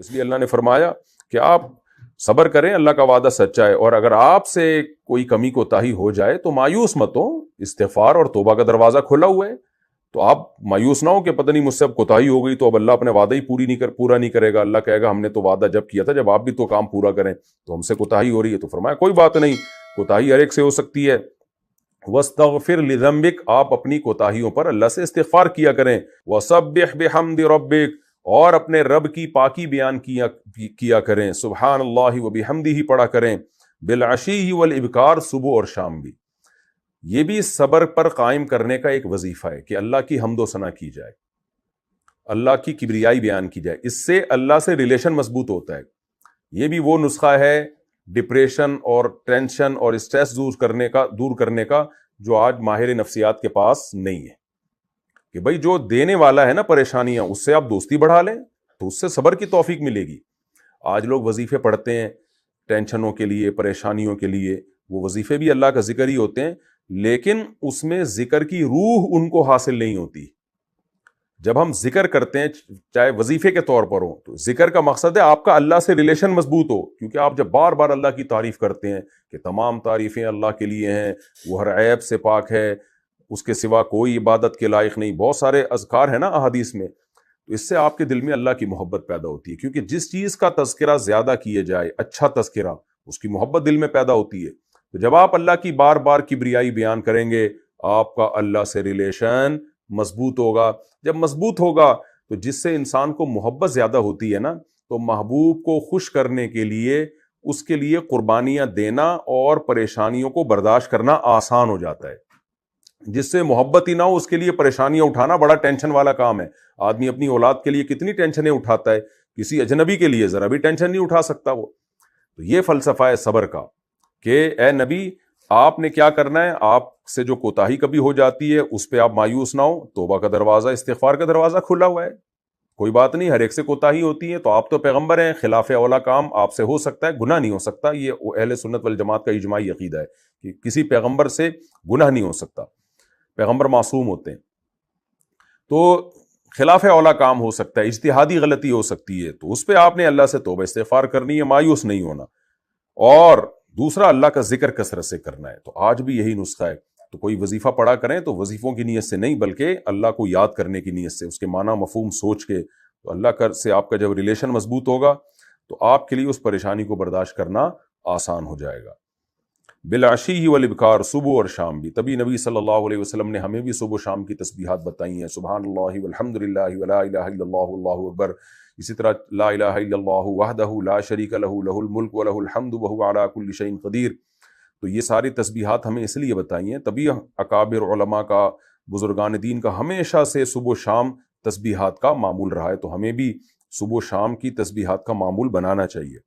اس لیے اللہ نے فرمایا کہ آپ صبر کریں، اللہ کا وعدہ سچا ہے، اور اگر آپ سے کوئی کمی کوتاہی ہو جائے تو مایوس مت ہو، استغفار اور توبہ کا دروازہ کھلا ہوا ہے۔ تو آپ مایوس نہ ہو کہ پتہ نہیں مجھ سے اب کوتاہی ہو گئی تو اب اللہ اپنے وعدہ ہی پورا نہیں کرے گا، اللہ کہے گا ہم نے تو وعدہ جب کیا تھا جب آپ بھی تو کام پورا کریں، تو ہم سے کوتاہی ہو رہی ہے۔ تو فرمایا کوئی بات نہیں، کوتاہی ہر ایک سے ہو سکتی ہے، وَاسْتَغْفِرْ لِذَنبِكَ، آپ اپنی کوتاہیوں پر اللہ سے استغفار کیا کریں، وَسَبِّحْ بِحَمْدِ رَبِّكَ، اور اپنے رب کی پاکی بیان کیا کریں، سبحان اللہ وبحمدہ پڑھا کریں، بالعشی والابکار، صبح اور شام بھی۔ یہ بھی صبر پر قائم کرنے کا ایک وظیفہ ہے کہ اللہ کی حمد و ثنا کی جائے، اللہ کی کبریائی بیان کی جائے، اس سے اللہ سے ریلیشن مضبوط ہوتا ہے۔ یہ بھی وہ نسخہ ہے ڈپریشن اور ٹینشن اور اسٹریس دور کرنے کا جو آج ماہر نفسیات کے پاس نہیں ہے، کہ بھئی جو دینے والا ہے نا پریشانیاں، اس سے آپ دوستی بڑھا لیں تو اس سے صبر کی توفیق ملے گی۔ آج لوگ وظیفے پڑھتے ہیں ٹینشنوں کے لیے، پریشانیوں کے لیے، وہ وظیفے بھی اللہ کا ذکر ہی ہوتے ہیں، لیکن اس میں ذکر کی روح ان کو حاصل نہیں ہوتی۔ جب ہم ذکر کرتے ہیں چاہے وظیفے کے طور پر ہو، تو ذکر کا مقصد ہے آپ کا اللہ سے ریلیشن مضبوط ہو، کیونکہ آپ جب بار بار اللہ کی تعریف کرتے ہیں کہ تمام تعریفیں اللہ کے لیے ہیں، وہ ہر عیب سے پاک ہے، اس کے سوا کوئی عبادت کے لائق نہیں، بہت سارے اذکار ہیں نا احادیث میں، تو اس سے آپ کے دل میں اللہ کی محبت پیدا ہوتی ہے، کیونکہ جس چیز کا تذکرہ زیادہ کیے جائے، اچھا تذکرہ، اس کی محبت دل میں پیدا ہوتی ہے۔ تو جب آپ اللہ کی بار بار کبریائی بیان کریں گے، آپ کا اللہ سے ریلیشن مضبوط ہوگا۔ جب مضبوط ہوگا تو جس سے انسان کو محبت زیادہ ہوتی ہے نا، تو محبوب کو خوش کرنے کے لیے اس کے لیے قربانیاں دینا اور پریشانیوں کو برداشت کرنا آسان ہو جاتا ہے۔ جس سے محبت ہی نہ ہو، اس کے لیے پریشانیاں اٹھانا بڑا ٹینشن والا کام ہے۔ آدمی اپنی اولاد کے لیے کتنی ٹینشنیں اٹھاتا ہے، کسی اجنبی کے لیے ذرا بھی ٹینشن نہیں اٹھا سکتا وہ۔ تو یہ فلسفہ ہے صبر کا کہ اے نبی، آپ نے کیا کرنا ہے، آپ سے جو کوتاہی کبھی ہو جاتی ہے اس پہ آپ مایوس نہ ہو، توبہ کا دروازہ، استغفار کا دروازہ کھلا ہوا ہے، کوئی بات نہیں، ہر ایک سے کوتاہی ہوتی ہے، تو آپ تو پیغمبر ہیں، خلاف اولا کام آپ سے ہو سکتا ہے، گناہ نہیں ہو سکتا۔ یہ اہل سنت والجماعت کا اجماعی عقیدہ ہے کہ کسی پیغمبر سے گناہ نہیں ہو سکتا، پیغمبر معصوم ہوتے ہیں۔ تو خلاف اولا کام ہو سکتا ہے، اجتہادی غلطی ہو سکتی ہے، تو اس پہ آپ نے اللہ سے توبہ استغفار کرنی ہے، مایوس نہیں ہونا، اور دوسرا اللہ کا ذکر کثرت سے کرنا ہے۔ تو آج بھی یہی نسخہ ہے، تو کوئی وظیفہ پڑھا کریں تو وظیفوں کی نیت سے نہیں، بلکہ اللہ کو یاد کرنے کی نیت سے، اس کے معنی مفہوم سوچ کے، تو اللہ سے آپ کا جب ریلیشن مضبوط ہوگا تو آپ کے لیے اس پریشانی کو برداشت کرنا آسان ہو جائے گا۔ بالعشی والابکار، صبح اور شام بھی۔ تبھی نبی صلی اللہ علیہ وسلم نے ہمیں بھی صبح و شام کی تسبیحات بتائی ہیں، سبحان اللہ والحمد للہ ولا الہ الا اللہ واللہ اکبر، اسی طرح لا الہ الا اللہ وحدہ لا شریک لہ لہ الملک ولہ الحمد وہو علی کل شیء قدیر۔ تو یہ ساری تسبیحات ہمیں اس لیے بتائی ہیں، تبھی اکابر علماء کا، بزرگان دین کا ہمیشہ سے صبح و شام تسبیحات کا معمول رہا ہے، تو ہمیں بھی صبح و شام کی تسبیحات کا معمول بنانا چاہیے۔